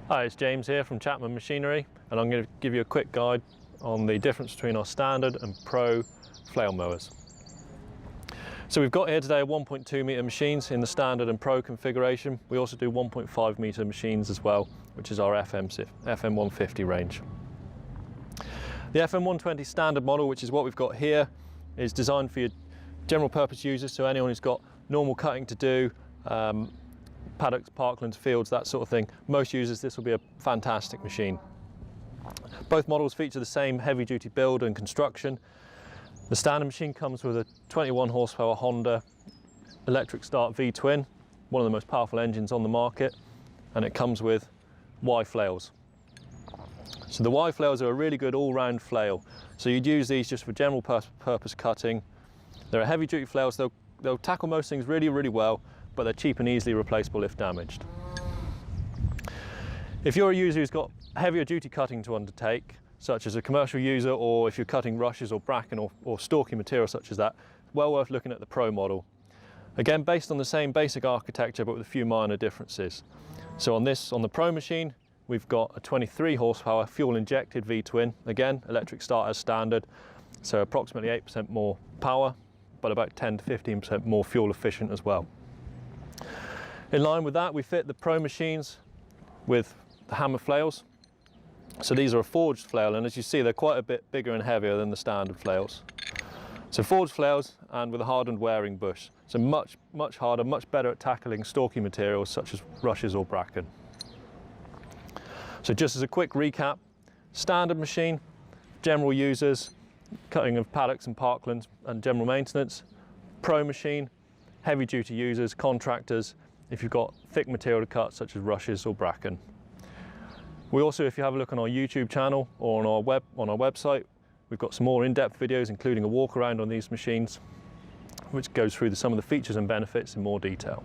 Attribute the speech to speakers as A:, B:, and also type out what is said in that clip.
A: Hi, it's James here from Chapman Machinery, and I'm going to give you a quick guide on the difference between our standard and pro flail mowers. So we've got here today 1.2 metre machines in the standard and pro configuration. We also do 1.5 metre machines as well, which is our FM150 range. The FM120 standard model, which is what we've got here, is designed for your general purpose users, so anyone who's got normal cutting to do, paddocks, parklands, fields, that sort of thing. Most users, this will be a fantastic machine. Both models feature the same heavy duty build and construction. The standard machine comes with a 21 horsepower Honda electric start V-twin, one of the most powerful engines on the market, and it comes with Y flails. So the Y flails are a really good all-round flail. So you'd use these just for general purpose cutting. They're a heavy duty flails, they'll tackle most things really, really well, but they're cheap and easily replaceable if damaged. If you're a user who's got heavier duty cutting to undertake, such as a commercial user, or if you're cutting rushes or bracken or stalking material such as that, well worth looking at the Pro model. Again, based on the same basic architecture but with a few minor differences. So on the Pro machine, we've got a 23 horsepower fuel injected V-twin, again electric start as standard, so approximately 8% more power, but about 10 to 15% more fuel efficient as well. In line with that, we fit the Pro machines with the hammer flails. So these are a forged flail, and as you see, they're quite a bit bigger and heavier than the standard flails. So forged flails and with a hardened wearing bush. So much harder, much better at tackling stalky materials such as rushes or bracken. So just as a quick recap, standard machine, general users, cutting of paddocks and parklands and general maintenance. Pro machine, heavy duty users, contractors, if you've got thick material to cut such as rushes or bracken. We also, if you have a look on our YouTube channel or on our website, we've got some more in-depth videos including a walk around on these machines which goes through some of the features and benefits in more detail.